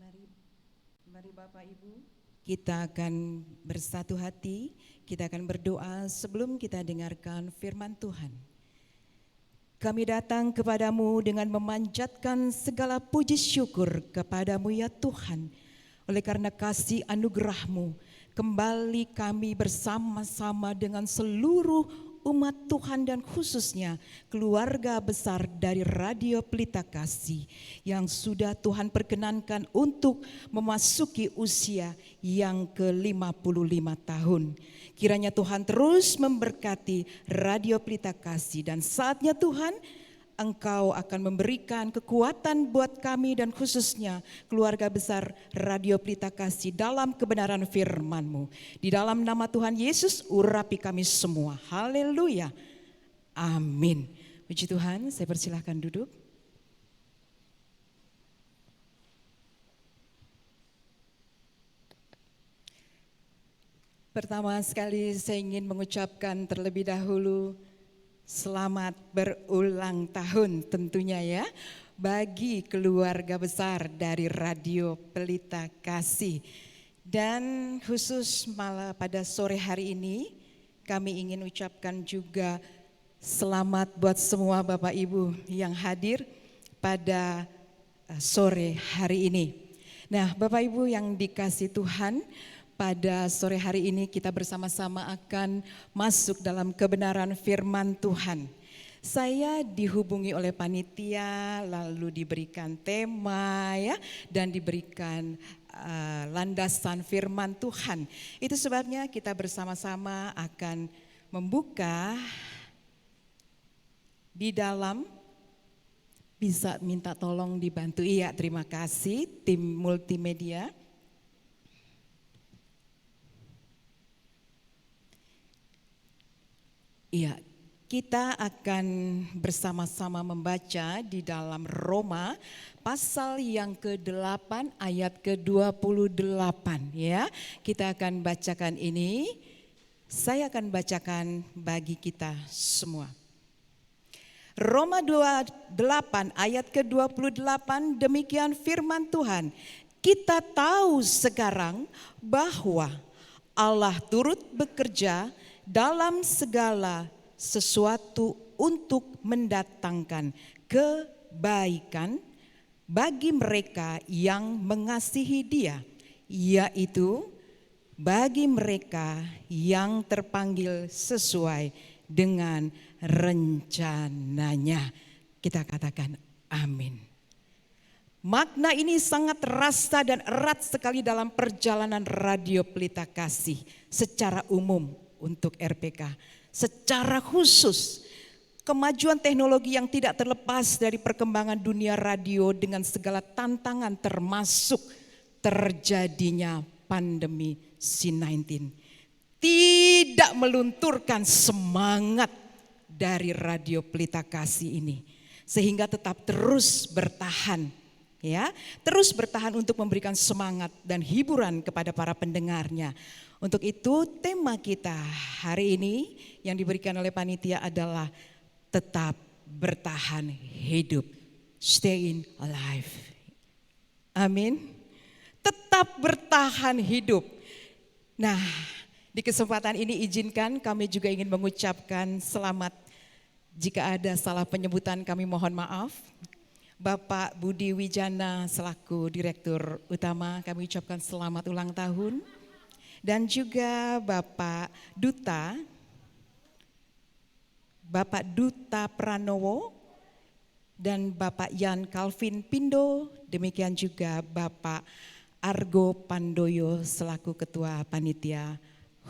Mari, mari Bapak Ibu, kita akan bersatu hati, kita akan berdoa sebelum kita dengarkan firman Tuhan. Kami datang kepadamu dengan memanjatkan segala puji syukur kepadamu ya Tuhan. Oleh karena kasih anugerah-Mu, kembali kami bersama-sama dengan seluruh umat Tuhan dan khususnya keluarga besar dari Radio Pelita Kasih yang sudah Tuhan perkenankan untuk memasuki usia yang ke-55 tahun. Kiranya Tuhan terus memberkati Radio Pelita Kasih dan saatnya Tuhan Engkau akan memberikan kekuatan buat kami dan khususnya keluarga besar Radio Pelita Kasih dalam kebenaran firman-Mu. Di dalam nama Tuhan Yesus urapi kami semua. Haleluya. Amin. Puji Tuhan, saya persilahkan duduk. Pertama sekali saya ingin mengucapkan terlebih dahulu selamat berulang tahun tentunya ya bagi keluarga besar dari Radio Pelita Kasih. Dan khusus malah pada sore hari ini kami ingin ucapkan juga selamat buat semua Bapak Ibu yang hadir pada sore hari ini. Nah Bapak Ibu yang dikasih Tuhan, pada sore hari ini kita bersama-sama akan masuk dalam kebenaran firman Tuhan. Saya dihubungi oleh panitia lalu diberikan tema ya dan diberikan landasan firman Tuhan. Itu sebabnya kita bersama-sama akan membuka di dalam, bisa minta tolong dibantu. Iya, terima kasih tim multimedia. Iya, kita akan bersama-sama membaca di dalam Roma pasal yang ke-8 ayat ke-28 ya. Kita akan bacakan ini, saya akan bacakan bagi kita semua. Roma 28 ayat ke-28 demikian firman Tuhan. Kita tahu sekarang bahwa Allah turut bekerja dalam segala sesuatu untuk mendatangkan kebaikan bagi mereka yang mengasihi Dia, yaitu bagi mereka yang terpanggil sesuai dengan rencananya. Kita katakan amin. Makna ini sangat terasa dan erat sekali dalam perjalanan Radio Pelita Kasih secara umum untuk RPK. Secara khusus kemajuan teknologi yang tidak terlepas dari perkembangan dunia radio dengan segala tantangan termasuk terjadinya pandemi COVID-19 tidak melunturkan semangat dari Radio Pelita Kasih ini sehingga tetap terus bertahan ya, terus bertahan untuk memberikan semangat dan hiburan kepada para pendengarnya. Untuk itu tema kita hari ini yang diberikan oleh panitia adalah tetap bertahan hidup, staying alive. Amin. Tetap bertahan hidup. Nah, di kesempatan ini izinkan kami juga ingin mengucapkan selamat. Jika ada salah penyebutan kami mohon maaf. Bapak Budi Wijana selaku Direktur Utama kami ucapkan selamat ulang tahun. Dan juga Bapak Duta Pranowo dan Bapak Yan Calvin Pindo, demikian juga Bapak Argo Pandoyo selaku Ketua Panitia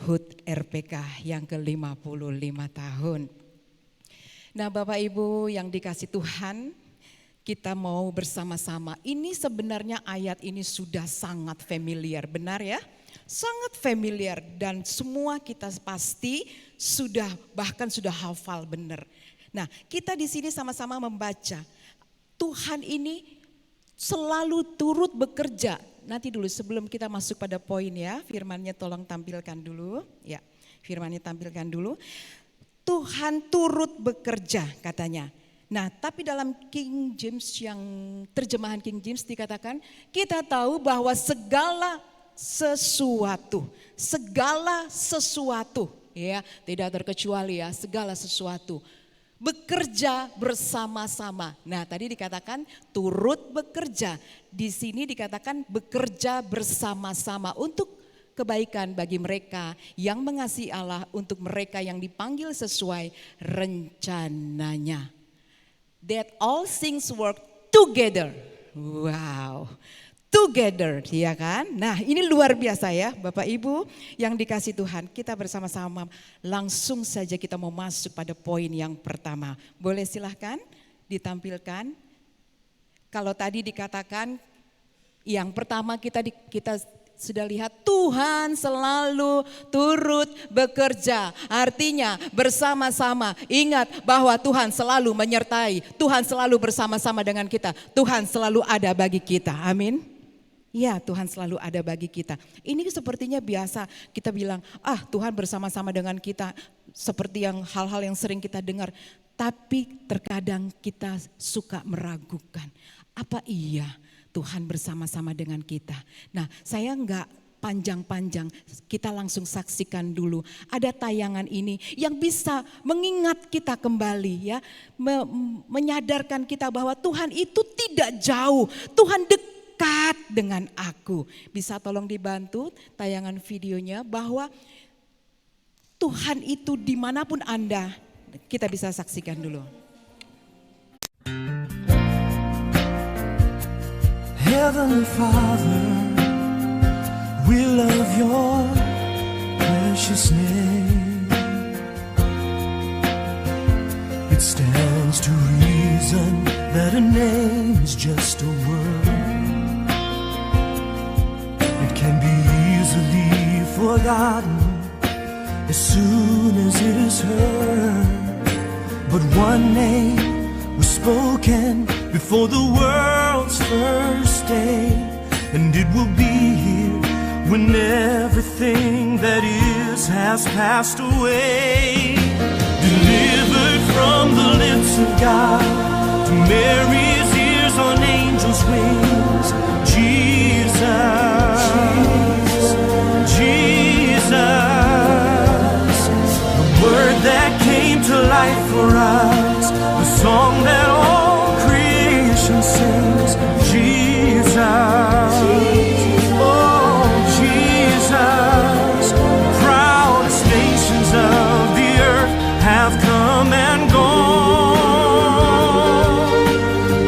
HUT RPK yang ke-55 tahun. Nah Bapak Ibu yang dikasih Tuhan, kita mau bersama-sama. Ini sebenarnya ayat ini sudah sangat familiar, benar ya? Sangat familiar dan semua kita pasti sudah bahkan sudah hafal benar. Nah, kita di sini sama-sama membaca. Tuhan ini selalu turut bekerja. Nanti dulu sebelum kita masuk pada poin ya, firman-Nya tolong tampilkan dulu. Ya, firman-Nya tampilkan dulu. Tuhan turut bekerja katanya. Nah, tapi dalam King James, yang terjemahan King James dikatakan, kita tahu bahwa segala sesuatu, ya, tidak terkecuali ya, segala sesuatu bekerja bersama-sama. Nah, tadi dikatakan turut bekerja. Di sini dikatakan bekerja bersama-sama untuk kebaikan bagi mereka yang mengasihi Allah, untuk mereka yang dipanggil sesuai rencananya. That all things work together. Wow. Together, ya kan? Nah, ini luar biasa ya Bapak Ibu yang dikasih Tuhan. Kita bersama-sama langsung saja kita mau masuk pada poin yang pertama. Boleh silahkan ditampilkan. Kalau tadi dikatakan yang pertama kita sudah lihat Tuhan selalu turut bekerja. Artinya bersama-sama. Ingat bahwa Tuhan selalu menyertai. Tuhan selalu bersama-sama dengan kita. Tuhan selalu ada bagi kita. Amin. Ya, Tuhan selalu ada bagi kita. Ini sepertinya biasa kita bilang, Tuhan bersama-sama dengan kita. Seperti yang hal-hal yang sering kita dengar. Tapi terkadang kita suka meragukan. Apa iya Tuhan bersama-sama dengan kita? Nah, saya enggak panjang-panjang, kita langsung saksikan dulu. Ada tayangan ini yang bisa mengingat kita kembali ya, menyadarkan kita bahwa Tuhan itu tidak jauh, Tuhan dekat dengan aku. Bisa tolong dibantu tayangan videonya bahwa Tuhan itu dimanapun Anda, kita bisa saksikan dulu. Heavenly Father, we love your precious name. It stands to reason that a name is just a word. It can be easily forgotten as soon as it is heard. But one name was spoken before the world's first day, and it will be here when everything that is has passed away. Delivered from the lips of God to Mary's ears on angels' wings, Jesus, Jesus, the word that came to life for us, the song that all creation sings, Jesus, oh Jesus. Proudest nations of the earth have come and gone,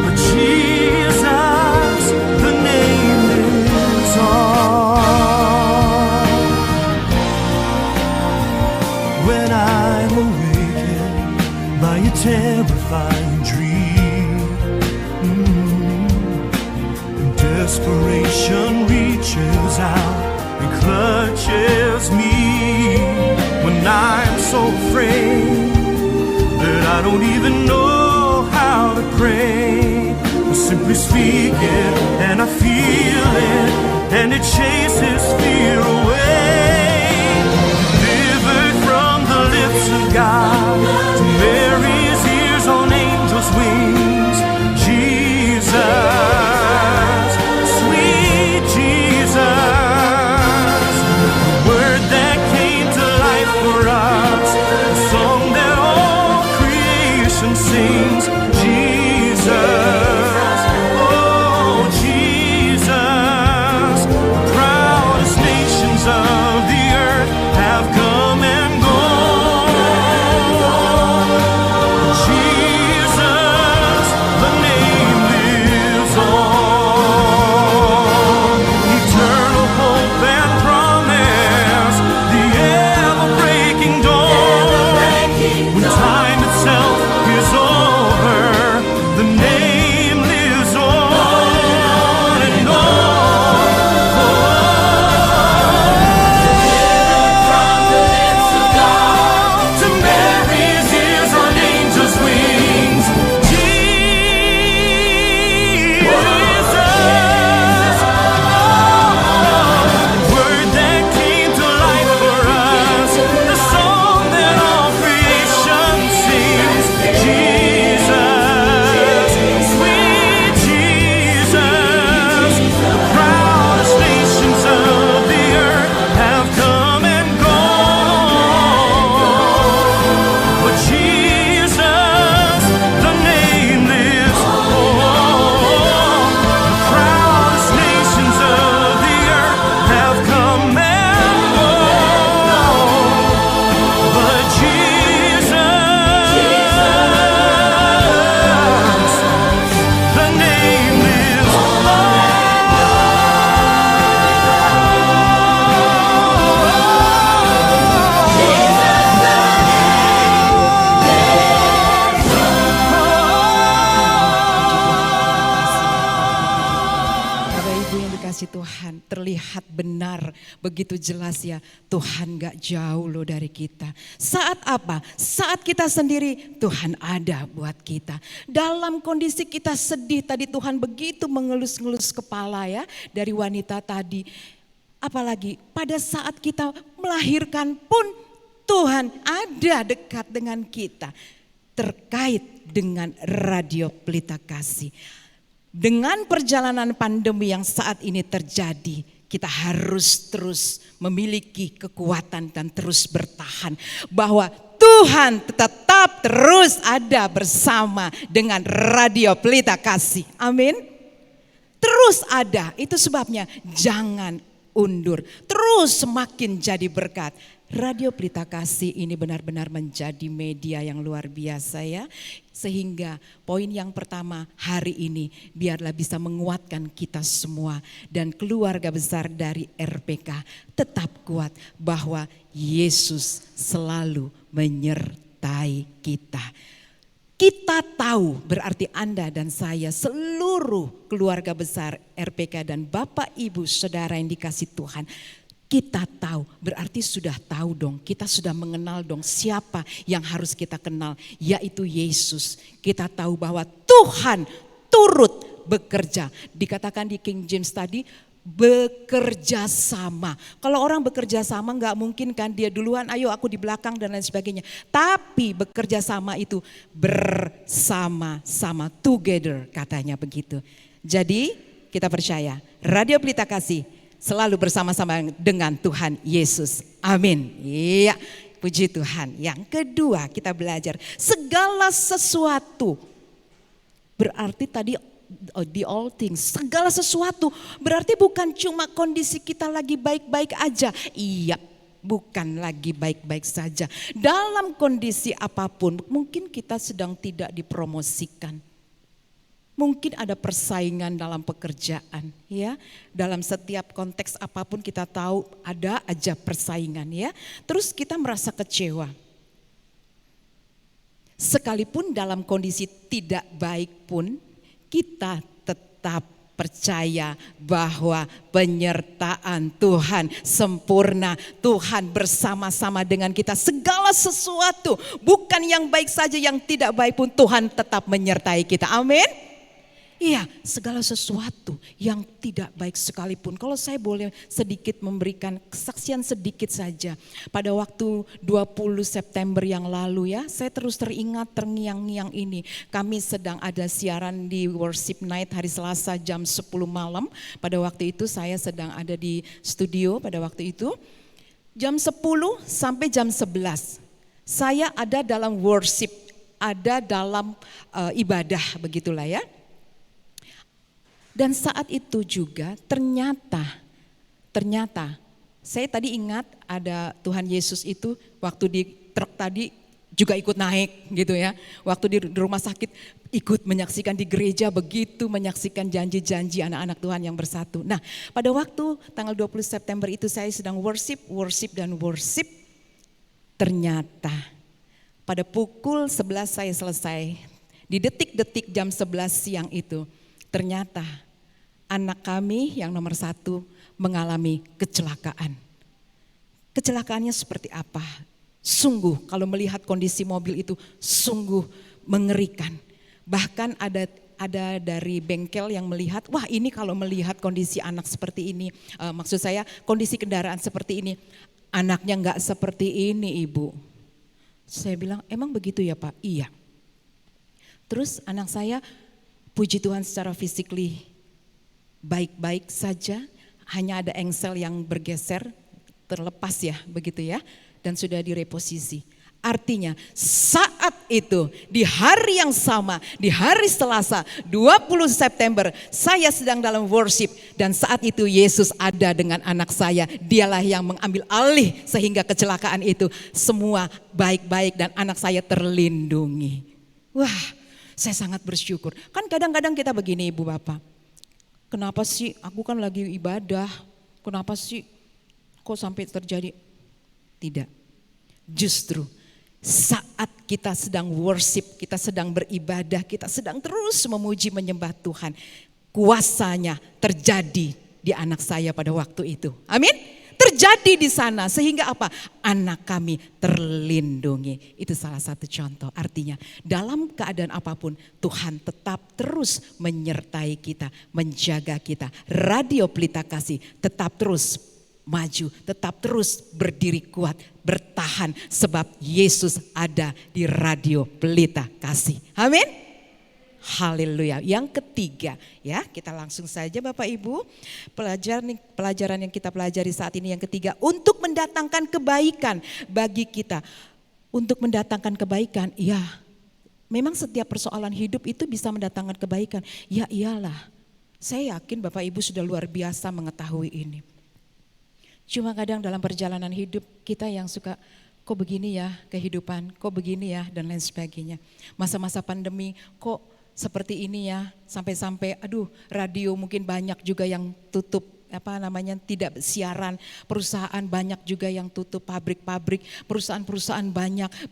but Jesus, the name lives on. When I'm awakened by a terrifying dream, desperation reaches out and clutches me. When I'm so afraid that I don't even know how to pray, I simply speak it and I feel it, and it chases fear away. Delivered from the lips of God to Mary's ears on angels' wings, Jesus, sweet Jesus, the word that came to life for us, the song that all creation sings, Jesus, oh Jesus. The proudest nations of the earth have come and gone, Jesus, the name lives on. Eternal hope and promise, the ever-breaking dawn. When time itself is over, the name kasih Tuhan, terlihat benar, begitu jelas ya, Tuhan gak jauh loh dari kita. Saat apa? Saat kita sendiri, Tuhan ada buat kita. Dalam kondisi kita sedih, tadi Tuhan begitu mengelus-ngelus kepala ya, dari wanita tadi. Apalagi pada saat kita melahirkan pun, Tuhan ada dekat dengan kita. Terkait dengan Radio Pelita Kasih. Dengan perjalanan pandemi yang saat ini terjadi, kita harus terus memiliki kekuatan dan terus bertahan. Bahwa Tuhan tetap terus ada bersama dengan Radio Pelita Kasih. Amin. Terus ada, itu sebabnya jangan undur. Terus semakin jadi berkat. Radio Pelita Kasih ini benar-benar menjadi media yang luar biasa ya. Sehingga poin yang pertama hari ini biarlah bisa menguatkan kita semua. Dan keluarga besar dari RPK tetap kuat bahwa Yesus selalu menyertai kita. Kita tahu, berarti Anda dan saya, seluruh keluarga besar RPK dan Bapak Ibu Saudara yang dikasih Tuhan. Kita tahu, berarti sudah tahu dong, kita sudah mengenal dong siapa yang harus kita kenal, yaitu Yesus. Kita tahu bahwa Tuhan turut bekerja. Dikatakan di King James tadi, bekerja sama. Kalau orang bekerja sama gak mungkin kan dia duluan, ayo aku di belakang dan lain sebagainya. Tapi bekerja sama itu bersama-sama, together katanya begitu. Jadi kita percaya, Radio Pelita Kasih selalu bersama-sama dengan Tuhan Yesus. Amin. Iya, puji Tuhan. Yang kedua kita belajar segala sesuatu. Berarti tadi the all things, segala sesuatu. Berarti bukan cuma kondisi kita lagi baik-baik aja. Iya, bukan lagi baik-baik saja. Dalam kondisi apapun, mungkin kita sedang tidak dipromosikan. Mungkin ada persaingan dalam pekerjaan ya. Dalam setiap konteks apapun kita tahu ada aja persaingan ya. Terus kita merasa kecewa. Sekalipun dalam kondisi tidak baik pun kita tetap percaya bahwa penyertaan Tuhan sempurna. Tuhan bersama-sama dengan kita segala sesuatu. Bukan yang baik saja, yang tidak baik pun Tuhan tetap menyertai kita. Amin. Iya, segala sesuatu yang tidak baik sekalipun. Kalau saya boleh sedikit memberikan kesaksian sedikit saja. Pada waktu 20 September yang lalu ya, saya terus teringat terngiang-ngiang ini. Kami sedang ada siaran di Worship Night hari Selasa jam 10 malam. Pada waktu itu saya sedang ada di studio pada waktu itu. Jam 10 sampai jam 11. Saya ada dalam worship, ada dalam ibadah begitulah ya. Dan saat itu juga ternyata saya tadi ingat ada Tuhan Yesus itu waktu di truk tadi juga ikut naik gitu ya. Waktu di rumah sakit ikut menyaksikan, di gereja begitu menyaksikan janji-janji anak-anak Tuhan yang bersatu. Nah pada waktu tanggal 20 September itu saya sedang worship. Ternyata pada pukul 11 saya selesai. Di detik-detik jam 11 siang itu ternyata anak kami yang nomor 1 mengalami kecelakaan. Kecelakaannya seperti apa? Sungguh kalau melihat kondisi mobil itu sungguh mengerikan. Bahkan ada dari bengkel yang melihat, wah ini kalau melihat kondisi anak seperti ini, maksud saya kondisi kendaraan seperti ini, anaknya enggak seperti ini ibu. Saya bilang emang begitu ya Pak? Iya. Terus anak saya puji Tuhan secara physically baik-baik saja, hanya ada engsel yang bergeser, terlepas ya begitu ya, dan sudah direposisi. Artinya saat itu di hari yang sama, di hari Selasa 20 September saya sedang dalam worship dan saat itu Yesus ada dengan anak saya. Dialah yang mengambil alih sehingga kecelakaan itu semua baik-baik dan anak saya terlindungi. Wah, saya sangat bersyukur. Kan kadang-kadang kita begini Ibu Bapak. Kenapa sih aku kan lagi ibadah, kenapa sih kok sampai terjadi? Tidak, justru saat kita sedang worship, kita sedang beribadah, kita sedang terus memuji menyembah Tuhan, kuasanya terjadi di anak saya pada waktu itu. Amin. Terjadi di sana sehingga apa? Anak kami terlindungi. Itu salah satu contoh. Artinya dalam keadaan apapun Tuhan tetap terus menyertai kita, menjaga kita. Radio Pelita Kasih tetap terus maju, tetap terus berdiri kuat, bertahan sebab Yesus ada di Radio Pelita Kasih. Amin. Haleluya. Yang ketiga, ya, kita langsung saja Bapak Ibu, pelajaran yang kita pelajari saat ini yang ketiga, untuk mendatangkan kebaikan bagi kita. Untuk mendatangkan kebaikan, ya, memang setiap persoalan hidup itu bisa mendatangkan kebaikan. Ya iyalah, saya yakin Bapak Ibu sudah luar biasa mengetahui ini. Cuma kadang dalam perjalanan hidup kita yang suka, kok begini ya kehidupan, kok begini ya dan lain sebagainya. Masa-masa pandemi kok seperti ini ya, sampai-sampai radio mungkin banyak juga yang tutup, tidak siaran, perusahaan banyak juga yang tutup, pabrik-pabrik, perusahaan-perusahaan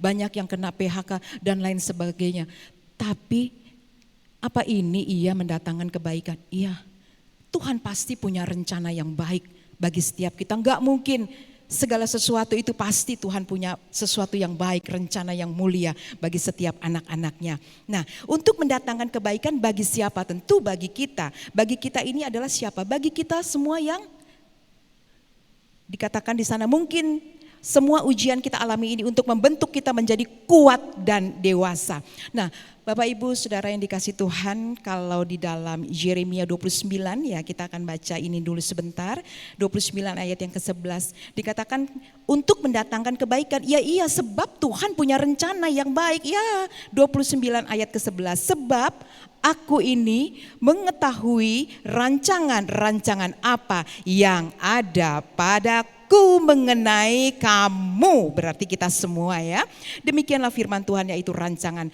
banyak yang kena PHK dan lain sebagainya. Tapi apa ini ia mendatangkan kebaikan? Iya, Tuhan pasti punya rencana yang baik bagi setiap kita. Enggak mungkin segala sesuatu itu, pasti Tuhan punya sesuatu yang baik, rencana yang mulia bagi setiap anak-anaknya. Nah, untuk mendatangkan kebaikan bagi siapa? Tentu bagi kita. Bagi kita ini adalah siapa? Bagi kita semua yang dikatakan di sana mungkin semua ujian kita alami ini untuk membentuk kita menjadi kuat dan dewasa. Nah, Bapak Ibu Saudara yang dikasih Tuhan, kalau di dalam Yeremia 29 ya, kita akan baca ini dulu sebentar. 29 ayat yang ke-11 dikatakan untuk mendatangkan kebaikan. Ya iya, sebab Tuhan punya rencana yang baik. Ya, 29 ayat ke-11. Sebab aku ini mengetahui rancangan-rancangan apa yang ada padaku mengenai kamu. Berarti kita semua ya. Demikianlah firman Tuhan, yaitu rancangan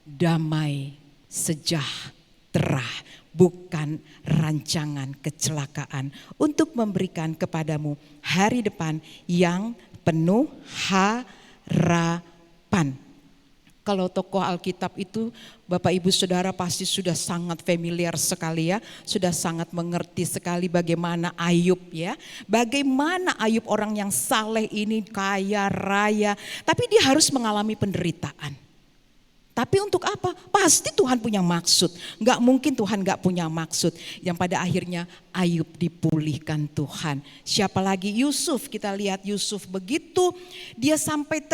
damai sejahtera, bukan rancangan kecelakaan, untuk memberikan kepadamu hari depan yang penuh harapan. Kalau tokoh Alkitab itu Bapak Ibu Saudara pasti sudah sangat familiar sekali ya, sudah sangat mengerti sekali bagaimana Ayub ya. Bagaimana Ayub orang yang saleh ini, kaya raya, tapi dia harus mengalami penderitaan. Tapi untuk apa? Pasti Tuhan punya maksud. Enggak mungkin Tuhan enggak punya maksud. Yang pada akhirnya Ayub dipulihkan Tuhan. Siapa lagi? Yusuf. Kita lihat Yusuf begitu dia sampai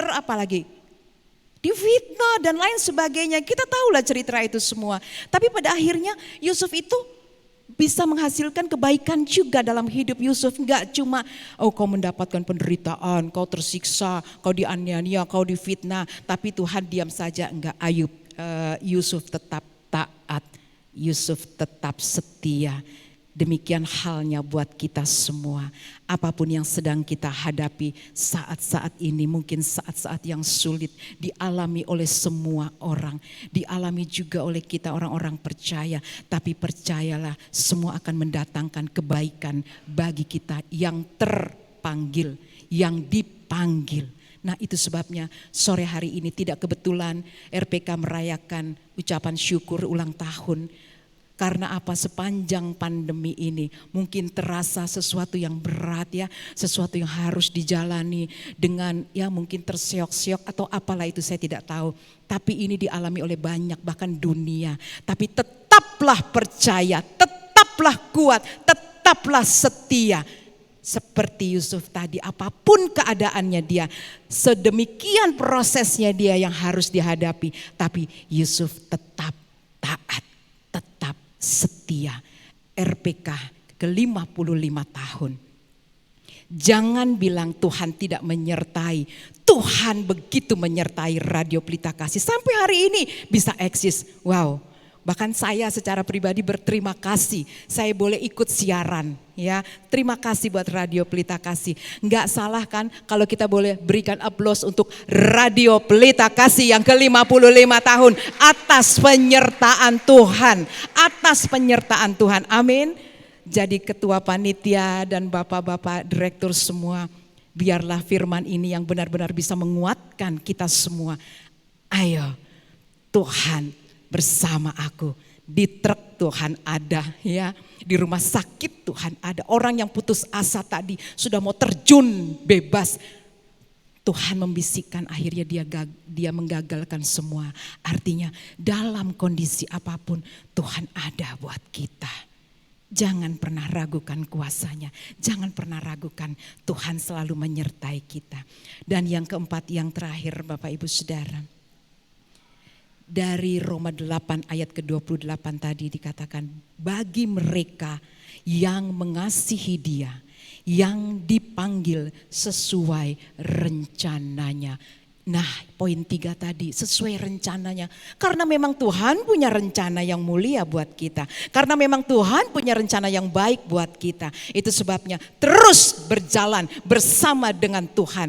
difitnah dan lain sebagainya. Kita tahulah cerita itu semua. Tapi pada akhirnya Yusuf itu bisa menghasilkan kebaikan juga dalam hidup Yusuf. Enggak cuma kau mendapatkan penderitaan, kau tersiksa, kau dianiaya, kau difitnah, tapi Tuhan diam saja. Enggak, Yusuf tetap taat, Yusuf tetap setia. Demikian halnya buat kita semua. Apapun yang sedang kita hadapi saat-saat ini, mungkin saat-saat yang sulit dialami oleh semua orang. Dialami juga oleh kita orang-orang percaya. Tapi percayalah, semua akan mendatangkan kebaikan bagi kita yang terpanggil, yang dipanggil. Nah, itu sebabnya sore hari ini tidak kebetulan RPK merayakan ucapan syukur ulang tahun. Karena apa? Sepanjang pandemi ini mungkin terasa sesuatu yang berat ya, sesuatu yang harus dijalani dengan ya mungkin terseok-seok atau apalah itu, saya tidak tahu. Tapi ini dialami oleh banyak, bahkan dunia. Tapi tetaplah percaya, tetaplah kuat, tetaplah setia. Seperti Yusuf tadi, apapun keadaannya dia, sedemikian prosesnya dia yang harus dihadapi. Tapi Yusuf tetap taat, tetap setia. RPK ke-55 tahun. Jangan bilang Tuhan tidak menyertai. Tuhan begitu menyertai Radio Pelita Kasih. Sampai hari ini bisa eksis. Wow. Bahkan saya secara pribadi berterima kasih. Saya boleh ikut siaran. Ya, terima kasih buat Radio Pelita Kasih. Enggak salah kan kalau kita boleh berikan aplaus untuk Radio Pelita Kasih yang ke-55 tahun atas penyertaan Tuhan, atas penyertaan Tuhan. Amin. Jadi ketua panitia dan bapak-bapak direktur semua, biarlah firman ini yang benar-benar bisa menguatkan kita semua. Ayo, Tuhan bersama aku. Di truk Tuhan ada ya, di rumah sakit Tuhan ada. Orang yang putus asa tadi sudah mau terjun bebas. Tuhan membisikkan, akhirnya dia menggagalkan semua. Artinya dalam kondisi apapun Tuhan ada buat kita. Jangan pernah ragukan kuasanya. Jangan pernah ragukan Tuhan selalu menyertai kita. Dan yang keempat, yang terakhir Bapak Ibu Saudara. Dari Roma 8 ayat ke-28 tadi dikatakan, bagi mereka yang mengasihi Dia, yang dipanggil sesuai rencananya. Nah, poin 3 tadi, sesuai rencananya. Karena memang Tuhan punya rencana yang mulia buat kita. Karena memang Tuhan punya rencana yang baik buat kita. Itu sebabnya terus berjalan bersama dengan Tuhan.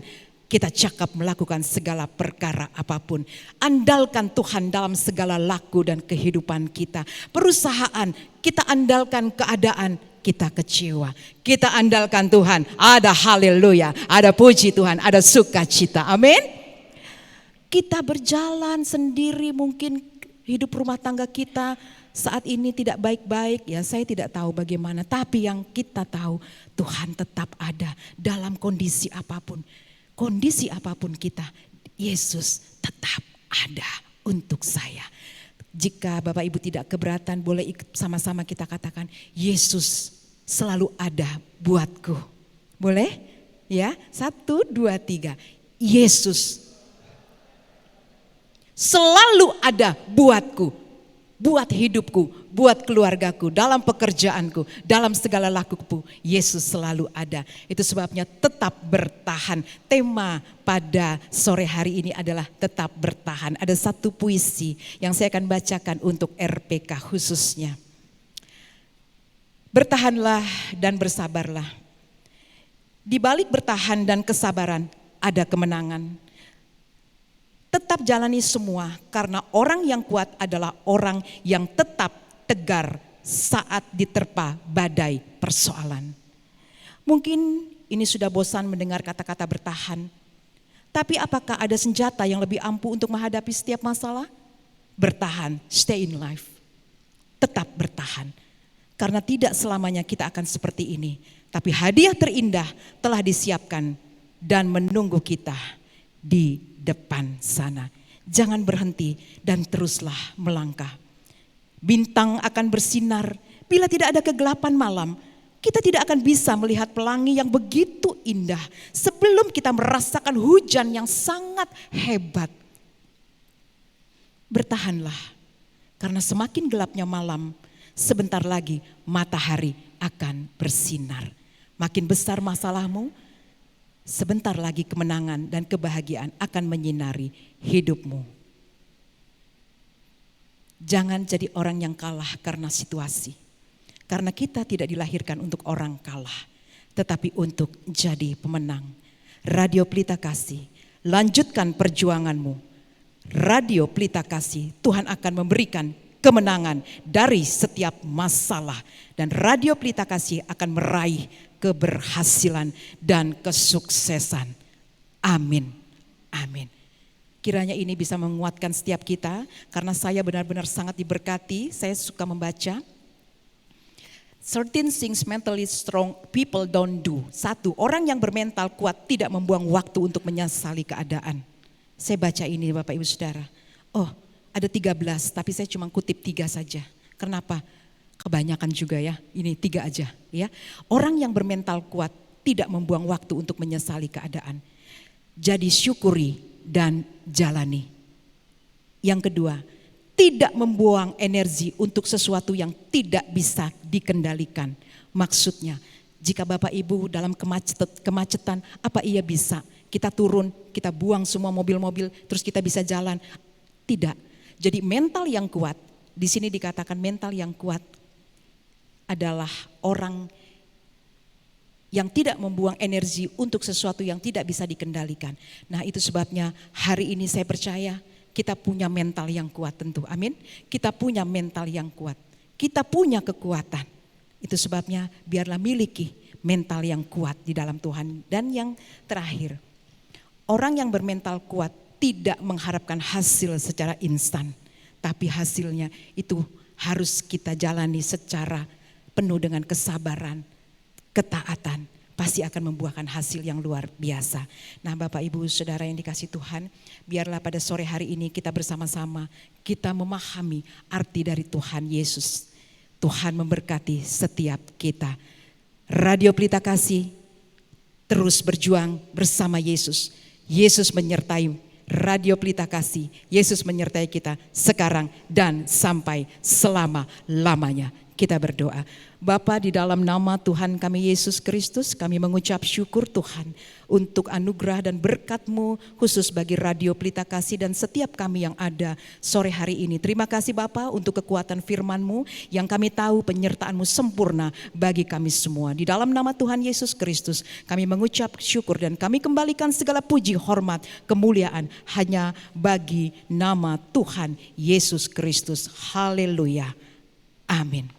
Kita cakap melakukan segala perkara apapun. Andalkan Tuhan dalam segala laku dan kehidupan kita. Perusahaan, kita andalkan keadaan, kita kecewa. Kita andalkan Tuhan, ada haleluya, ada puji Tuhan, ada sukacita. Amin. Kita berjalan sendiri, mungkin hidup rumah tangga kita saat ini tidak baik-baik. Ya, saya tidak tahu bagaimana. Tapi yang kita tahu, Tuhan tetap ada dalam kondisi apapun. Kondisi apapun kita, Yesus tetap ada untuk saya. Jika Bapak Ibu tidak keberatan, boleh sama-sama kita katakan, Yesus selalu ada buatku. Boleh? Ya, 1, 2, 3. Yesus selalu ada buatku, buat hidupku, buat keluargaku, dalam pekerjaanku, dalam segala lakuku. Yesus selalu ada. Itu sebabnya tetap bertahan. Tema pada sore hari ini adalah tetap bertahan. Ada satu puisi yang saya akan bacakan untuk RPK khususnya. Bertahanlah dan bersabarlah. Di balik bertahan dan kesabaran ada kemenangan. Tetap jalani semua, karena orang yang kuat adalah orang yang tetap tegar saat diterpa badai persoalan. Mungkin ini sudah bosan mendengar kata-kata bertahan. Tapi apakah ada senjata yang lebih ampuh untuk menghadapi setiap masalah? Bertahan, stay in life. Tetap bertahan. Karena tidak selamanya kita akan seperti ini. Tapi hadiah terindah telah disiapkan dan menunggu kita di depan sana. Jangan berhenti dan teruslah melangkah. Bintang akan bersinar bila tidak ada kegelapan malam. Kita tidak akan bisa melihat pelangi yang begitu indah sebelum kita merasakan hujan yang sangat hebat. Bertahanlah, karena semakin gelapnya malam, sebentar lagi matahari akan bersinar. Makin besar masalahmu, sebentar lagi kemenangan dan kebahagiaan akan menyinari hidupmu. Jangan jadi orang yang kalah karena situasi. Karena kita tidak dilahirkan untuk orang kalah, tetapi untuk jadi pemenang. Radio Pelita Kasih, lanjutkan perjuanganmu. Radio Pelita Kasih, Tuhan akan memberikan kemenangan dari setiap masalah. Dan Radio Pelita Kasih akan meraih keberhasilan dan kesuksesan. Amin. Amin. Kiranya ini bisa menguatkan setiap kita, karena saya benar-benar sangat diberkati. Saya suka membaca. 13 things mentally strong people don't do. 1, orang yang bermental kuat tidak membuang waktu untuk menyesali keadaan. Saya baca ini Bapak Ibu Saudara. Oh, ada 13, tapi saya cuma kutip 3 saja. Kenapa? Kebanyakan juga ya, ini 3 aja ya. Orang yang bermental kuat tidak membuang waktu untuk menyesali keadaan. Jadi syukuri dan jalani. Yang kedua, tidak membuang energi untuk sesuatu yang tidak bisa dikendalikan. Maksudnya, jika Bapak Ibu dalam kemacetan, apa iya bisa? Kita turun, kita buang semua mobil-mobil, terus kita bisa jalan? Tidak. Jadi mental yang kuat, di sini dikatakan mental yang kuat adalah orang yang tidak membuang energi untuk sesuatu yang tidak bisa dikendalikan. Nah, itu sebabnya hari ini saya percaya kita punya mental yang kuat tentu, amin. Kita punya mental yang kuat, kita punya kekuatan. Itu sebabnya biarlah miliki mental yang kuat di dalam Tuhan. Dan yang terakhir, orang yang bermental kuat tidak mengharapkan hasil secara instan. Tapi hasilnya itu harus kita jalani secara penuh dengan kesabaran, ketaatan. Pasti akan membuahkan hasil yang luar biasa. Nah Bapak Ibu Saudara yang dikasih Tuhan, biarlah pada sore hari ini kita bersama-sama kita memahami arti dari Tuhan Yesus. Tuhan memberkati setiap kita. Radio Pelita Kasih terus berjuang bersama Yesus. Yesus menyertai Radio Pelita Kasih. Yesus menyertai kita sekarang dan sampai selama-lamanya. Kita berdoa. Bapa, di dalam nama Tuhan kami Yesus Kristus, kami mengucap syukur Tuhan untuk anugerah dan berkat-Mu khusus bagi Radio Pelita Kasih dan setiap kami yang ada sore hari ini. Terima kasih Bapa untuk kekuatan firman-Mu yang kami tahu penyertaan-Mu sempurna bagi kami semua. Di dalam nama Tuhan Yesus Kristus kami mengucap syukur dan kami kembalikan segala puji, hormat, kemuliaan hanya bagi nama Tuhan Yesus Kristus. Haleluya. Amin.